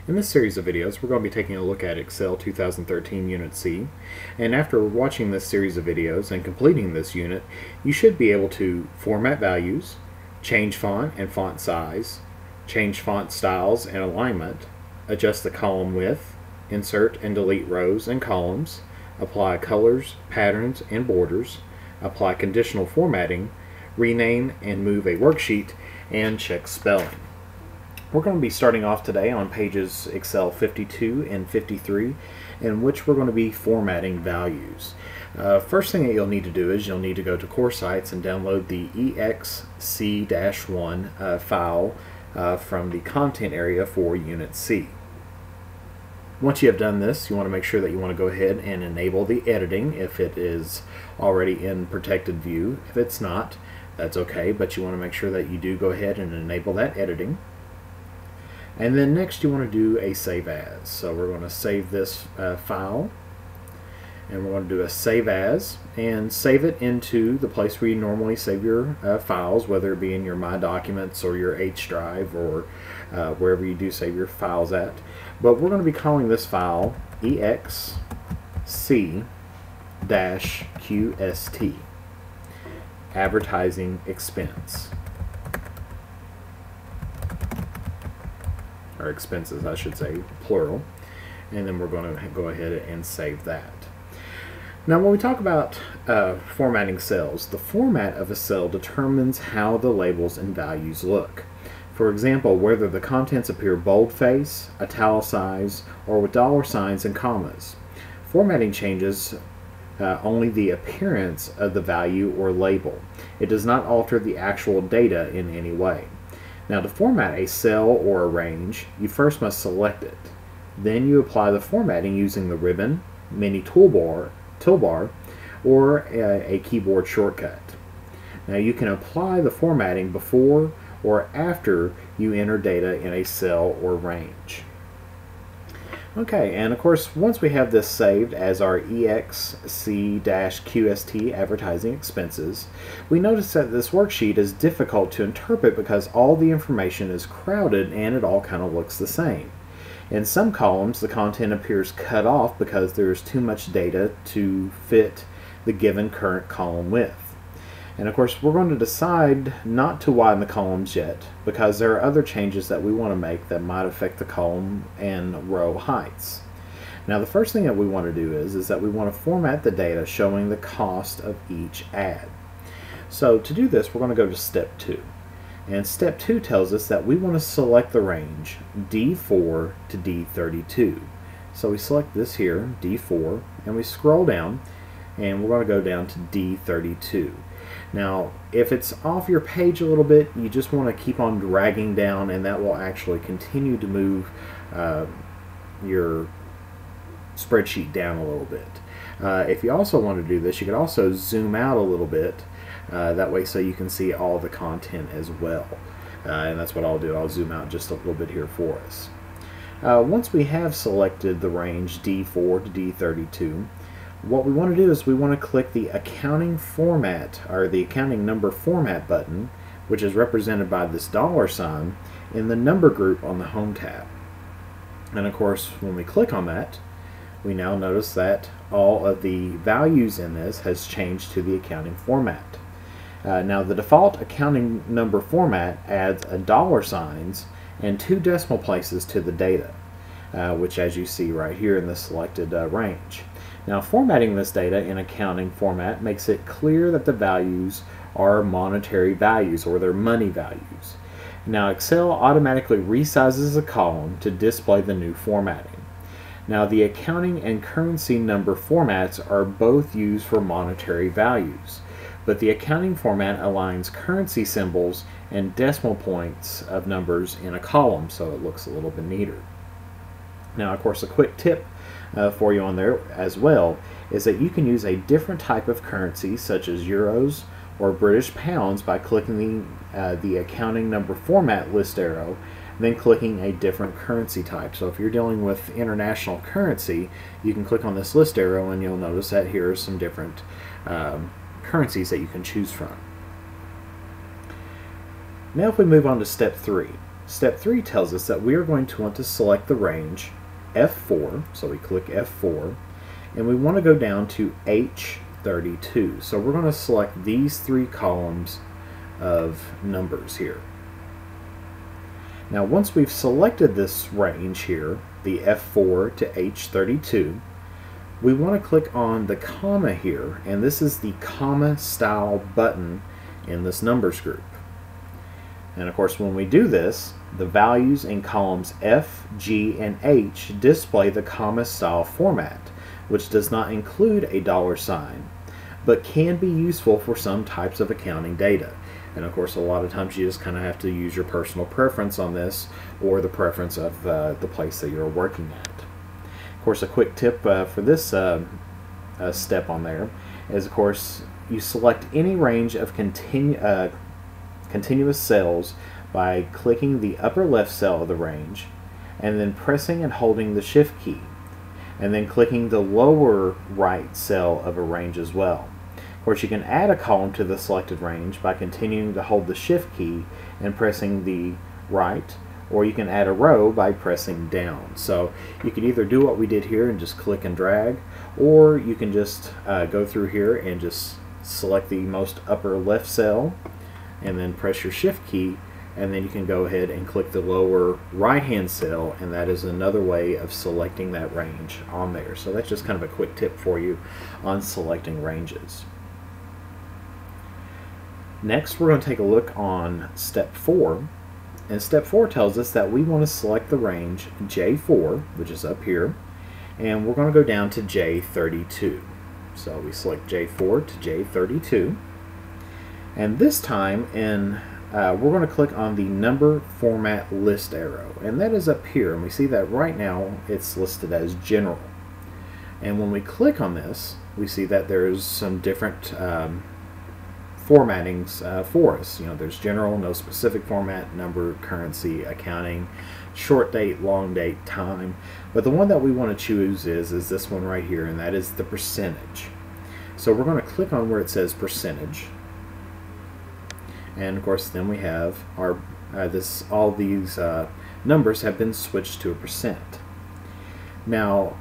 In this series of videos, we're going to be taking a look at Excel 2013 Unit C, and after watching this series of videos and completing this unit, you should be able to format values, change font and font size, change font styles and alignment, adjust the column width, insert and delete rows and columns, apply colors, patterns, and borders, apply conditional formatting, rename and move a worksheet, and check spelling. We're going to be starting off today on pages Excel 52 and 53, in which we're going to be formatting values. First thing that you'll need to do is you'll need to go to Core Sites and download the EXC-1 file from the content area for Unit C. Once you have done this, you want to make sure that you want to go ahead and enable the editing if it is already in protected view. If it's not, that's okay, but you want to make sure that you do go ahead and enable that editing. And then next you want to do a save as. So we're going to save this file, and we're going to do a save as and save it into the place where you normally save your files, whether it be in your My Documents or your H drive or wherever you do save your files at. But we're going to be calling this file EXC-QST, advertising expense. Or expenses, I should say, plural. And then we're going to go ahead and save that. Now when we talk about formatting cells, the format of a cell determines how the labels and values look. For example, whether the contents appear boldface, italicized, or with dollar signs and commas. Formatting changes only the appearance of the value or label. It does not alter the actual data in any way. Now to format a cell or a range, you first must select it. Then you apply the formatting using the ribbon, mini toolbar, or a keyboard shortcut. Now you can apply the formatting before or after you enter data in a cell or range. Okay, and of course once we have this saved as our EXC-QST advertising expenses, we notice that this worksheet is difficult to interpret because all the information is crowded and it all kind of looks the same. In some columns the content appears cut off because there is too much data to fit the given current column width. And of course we're going to decide not to widen the columns yet because there are other changes that we want to make that might affect the column and row heights. Now the first thing that we want to do is that we want to format the data showing the cost of each ad. So to do this we're going to go to step 2. And step 2 tells us that we want to select the range D4 to D32. So we select this here, D4, and we scroll down and we're going to go down to D32. Now, if it's off your page a little bit, you just want to keep on dragging down, and that will actually continue to move your spreadsheet down a little bit. If you also want to do this, you could also zoom out a little bit, that way so you can see all the content as well. And that's what I'll do. I'll zoom out just a little bit here for us. Once we have selected the range D4 to D32, what we want to do is we want to click the accounting format or the accounting number format button, which is represented by this dollar sign, in the number group on the home tab. And of course when we click on that, we now notice that all of the values in this has changed to the accounting format. Now the default accounting number format adds a dollar signs and 2 decimal places to the data, which as you see right here in the selected range. Now formatting this data in accounting format makes it clear that the values are monetary values or they're money values. Now Excel automatically resizes a column to display the new formatting. Now the accounting and currency number formats are both used for monetary values, but the accounting format aligns currency symbols and decimal points of numbers in a column so it looks a little bit neater. Now of course a quick tip for you on there as well is that you can use a different type of currency such as euros or British pounds by clicking the accounting number format list arrow, then clicking a different currency type. So if you're dealing with international currency, you can click on this list arrow and you'll notice that here are some different currencies that you can choose from. Now if we move on to step 3, Step 3 tells us that we are going to want to select the range F4, so we click F4, and we want to go down to H32. So we're going to select these 3 columns of numbers here. Now once we've selected this range here, the F4 to H32, we want to click on the comma here, and this is the comma style button in this numbers group. And of course when we do this, the values in columns F, G, and H display the comma style format, which does not include a $sign, but can be useful for some types of accounting data. And of course a lot of times you just kind of have to use your personal preference on this, or the preference of the place that you're working at. Of course, a quick tip for this step on there is, of course, you select any range of continuous cells by clicking the upper left cell of the range and then pressing and holding the shift key, and then clicking the lower right cell of a range as well. Of course, you can add a column to the selected range by continuing to hold the shift key and pressing the right, or you can add a row by pressing down. So you could either do what we did here and just click and drag, or you can just go through here and just select the most upper left cell and then press your shift key, and then you can go ahead and click the lower right hand cell, and that is another way of selecting that range on there. So that's just kind of a quick tip for you on selecting ranges. Next, we're going to take a look on step 4, and step 4 tells us that we want to select the range J4, which is up here, and we're going to go down to J32. So we select J4 to J32, and this time we're going to click on the number format list arrow, and that is up here, and we see that right now it's listed as general. And when we click on this, we see that there's some different formattings for us. You know, there's general, no specific format, number, currency, accounting, short date, long date, time. But the one that we want to choose is this one right here, and that is the percentage. So we're going to click on where it says percentage, and of course then we have our all these numbers have been switched to a percent. Now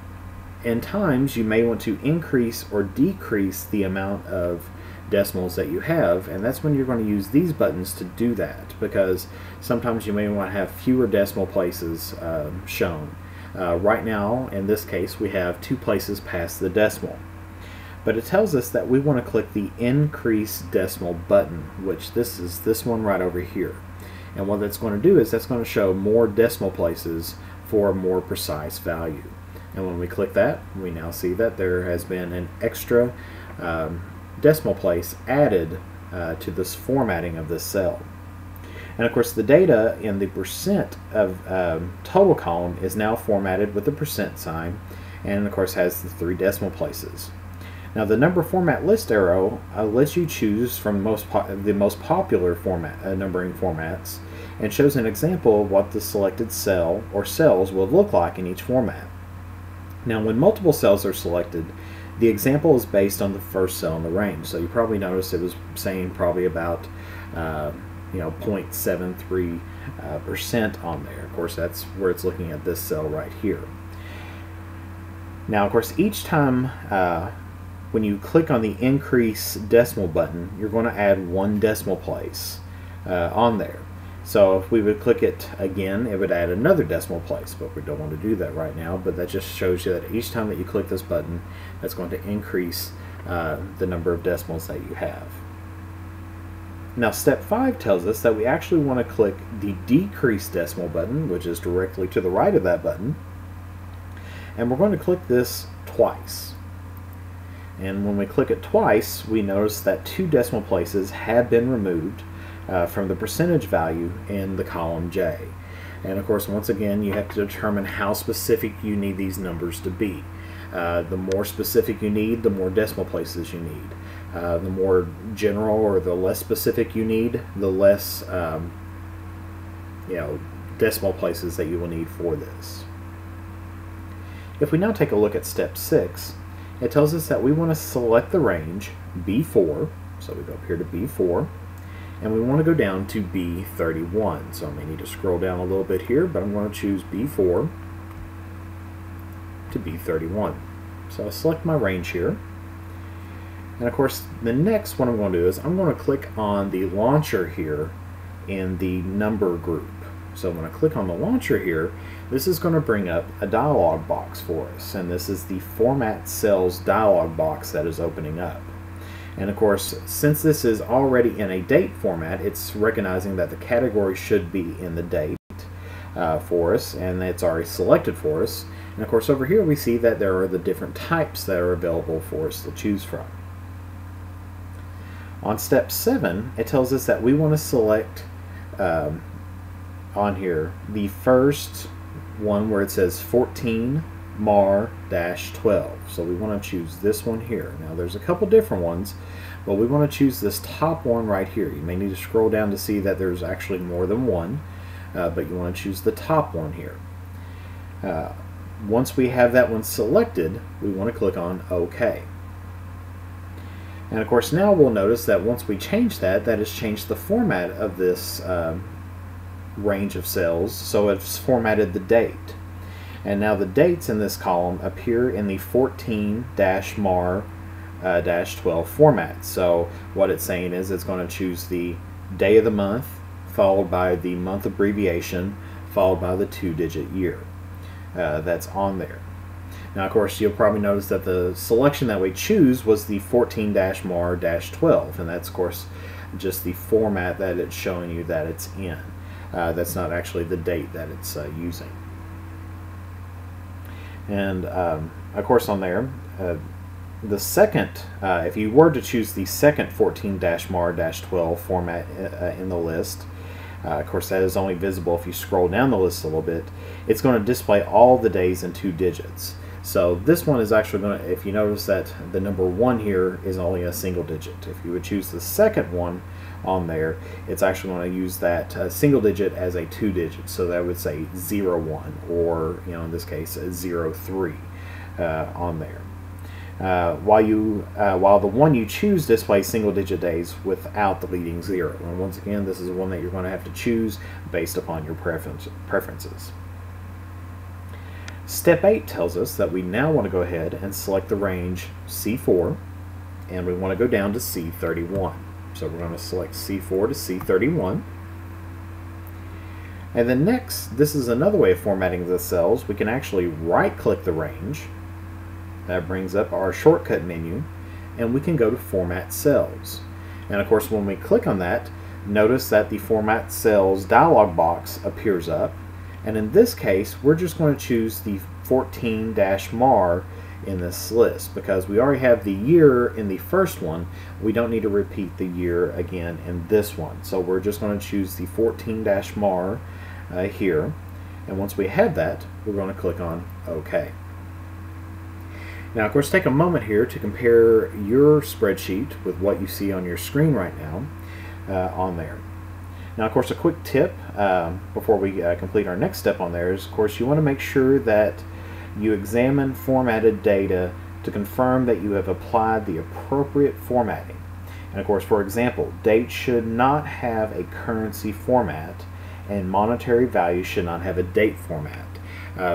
in times you may want to increase or decrease the amount of decimals that you have, and that's when you're going to use these buttons to do that, because sometimes you may want to have fewer decimal places shown. Right now in this case we have 2 places past the decimal, but it tells us that we want to click the increase decimal button, which this is this one right over here. And what that's going to do is that's going to show more decimal places for a more precise value. And when we click that, we now see that there has been an extra decimal place added to this formatting of this cell. And of course the data in the percent of total column is now formatted with the percent sign, and of course has the 3 decimal places. Now the number format list arrow lets you choose from the most popular format numbering formats, and shows an example of what the selected cell or cells will look like in each format. Now when multiple cells are selected, the example is based on the first cell in the range. So you probably noticed it was saying probably about 0.73% on there. Of course that's where it's looking at this cell right here. Now of course each time when you click on the increase decimal button, you're going to add 1 decimal place on there. So if we would click it again, it would add another decimal place, but we don't want to do that right now. But that just shows you that each time that you click this button, that's going to increase the number of decimals that you have. Now step 5 tells us that we actually want to click the decrease decimal button, which is directly to the right of that button, and we're going to click this twice. And when we click it twice, we notice that 2 decimal places have been removed from the percentage value in the column J. And of course, once again, you have to determine how specific you need these numbers to be. The more specific you need, the more decimal places you need. The more general or the less specific you need, the less decimal places that you will need for this. If we now take a look at step 6, it tells us that we want to select the range B4, so we go up here to B4, and we want to go down to B31. So I may need to scroll down a little bit here, but I'm going to choose B4 to B31. So I'll select my range here. And of course, the next one I'm going to do is I'm going to click on the launcher here in the number group. So when I click on the launcher here, this is going to bring up a dialog box for us. And this is the Format Cells dialog box that is opening up. And of course, since this is already in a date format, it's recognizing that the category should be in the date for us, and it's already selected for us. And of course, over here we see that there are the different types that are available for us to choose from. On step 7, it tells us that we want to select on here the first one where it says 14 MAR-12. So we want to choose this one here. Now there's a couple different ones, but we want to choose this top one right here. You may need to scroll down to see that there's actually more than one, but you want to choose the top one here. Once we have that one selected, we want to click on OK. And of course now we'll notice that once we change that, that has changed the format of this range of cells, so it's formatted the date. And now the dates in this column appear in the 14-MAR-12 format. So what it's saying is it's going to choose the day of the month, followed by the month abbreviation, followed by the 2-digit year that's on there. Now, of course, you'll probably notice that the selection that we choose was the 14-MAR-12, and that's, of course, just the format that it's showing you that it's in. That's not actually the date that it's using. And, of course, on there, the second, if you were to choose the second 14-MAR-12 format in the list, of course, that is only visible if you scroll down the list a little bit, it's going to display all the days in 2 digits. So this one is actually going to, if you notice that the number 1 here is only a single digit. If you would choose the second one on there, it's actually going to use that single digit as a 2 digit. So that would say 01, or in this case 03 on there. While the one you choose displays single digit days without the leading 0. And once again, this is one that you're going to have to choose based upon your preferences. Step 8 tells us that we now want to go ahead and select the range C4, and we want to go down to C31. So we're going to select C4 to C31. And then next, this is another way of formatting the cells. We can actually right-click the range. That brings up our shortcut menu, and we can go to Format Cells. And of course, when we click on that, notice that the Format Cells dialog box appears up. And in this case, we're just going to choose the 14-MAR in this list because we already have the year in the first one. We don't need to repeat the year again in this one. So we're just going to choose the 14-MAR here. And once we have that, we're going to click on OK. Now, of course, take a moment here to compare your spreadsheet with what you see on your screen right now on there. Now, of course, a quick tip before we complete our next step on there is, of course, you want to make sure that you examine formatted data to confirm that you have applied the appropriate formatting. And, of course, for example, date should not have a currency format, and monetary value should not have a date format.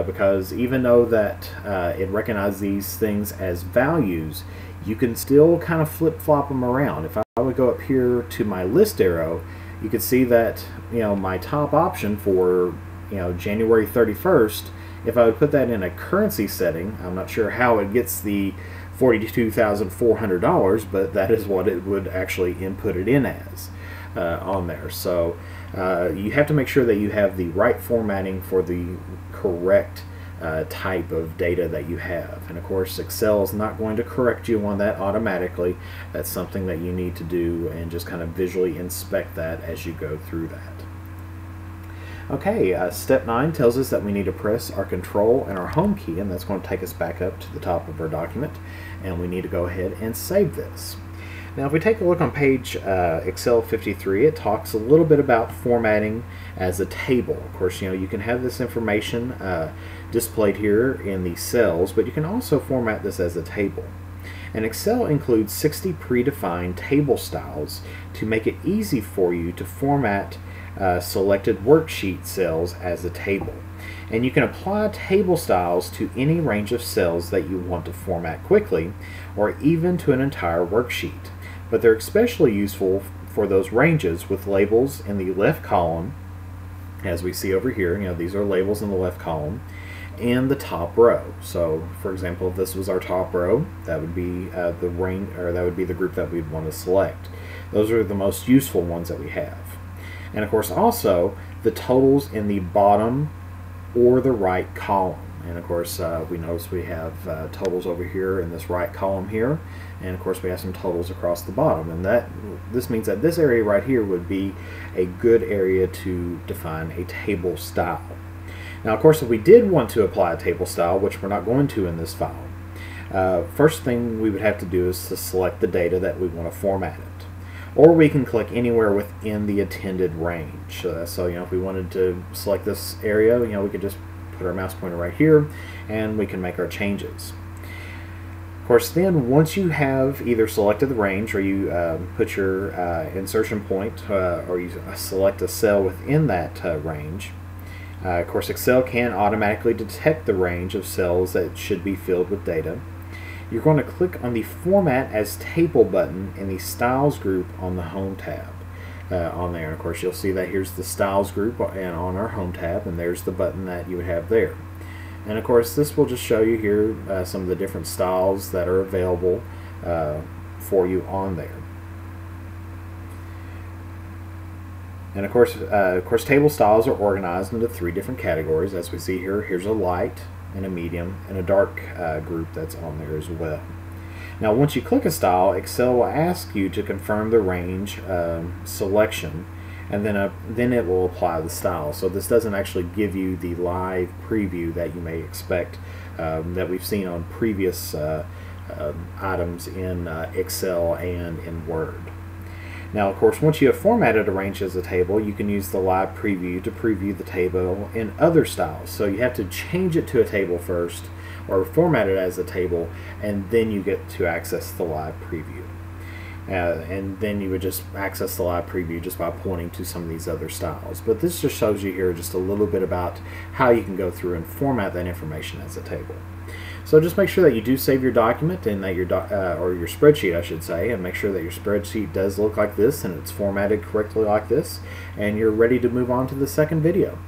Because even though that it recognizes these things as values, you can still kind of flip-flop them around. If I would go up here to my list arrow, you can see that my top option for January 31st, if I would put that in a currency setting, I'm not sure how it gets the $42,400, but that is what it would actually input it in as on there. So you have to make sure that you have the right formatting for the correct type of data that you have. And of course, Excel is not going to correct you on that automatically. That's something that you need to do and just kind of visually inspect that as you go through that. Okay, step 9 tells us that we need to press our Control and our Home key, and that's going to take us back up to the top of our document, and we need to go ahead and save this. Now, if we take a look on page Excel 53, it talks a little bit about formatting as a table. Of course, you can have this information displayed here in the cells, but you can also format this as a table. And Excel includes 60 predefined table styles to make it easy for you to format selected worksheet cells as a table. And you can apply table styles to any range of cells that you want to format quickly, or even to an entire worksheet. But they're especially useful for those ranges with labels in the left column, as we see over here. These are labels in the left column, and the top row. So, for example, if this was our top row, that would be the range, or that would be the group that we'd want to select. Those are the most useful ones that we have. And of course, also the totals in the bottom or the right column. And of course, we notice we have totals over here in this right column here, and of course we have some totals across the bottom. And this means that this area right here would be a good area to define a table style. Now, of course, if we did want to apply a table style, which we're not going to in this file, first thing we would have to do is to select the data that we want to format it. Or we can click anywhere within the intended range. So if we wanted to select this area, we could just put our mouse pointer right here, and we can make our changes. Of course, then once you have either selected the range, or you put your insertion point, or you select a cell within that range, of course, Excel can automatically detect the range of cells that should be filled with data. You're going to click on the Format as Table button in the Styles group on the Home tab on there. And of course, you'll see that here's the Styles group and on our Home tab, and there's the button that you would have there. And of course, this will just show you here some of the different styles that are available for you on there. And of course, table styles are organized into 3 different categories, as we see here. Here's a light, and a medium, and a dark group that's on there as well. Now, once you click a style, Excel will ask you to confirm the range selection, and then it will apply the style. So this doesn't actually give you the live preview that you may expect that we've seen on previous items in Excel and in Word. Now, of course, once you have formatted a range as a table, you can use the live preview to preview the table in other styles. So you have to change it to a table first, or format it as a table, and then you get to access the live preview. And then you would just access the live preview just by pointing to some of these other styles. But this just shows you here just a little bit about how you can go through and format that information as a table. So just make sure that you do save your document, and that your spreadsheet, I should say, and make sure that your spreadsheet does look like this and it's formatted correctly like this, and you're ready to move on to the second video.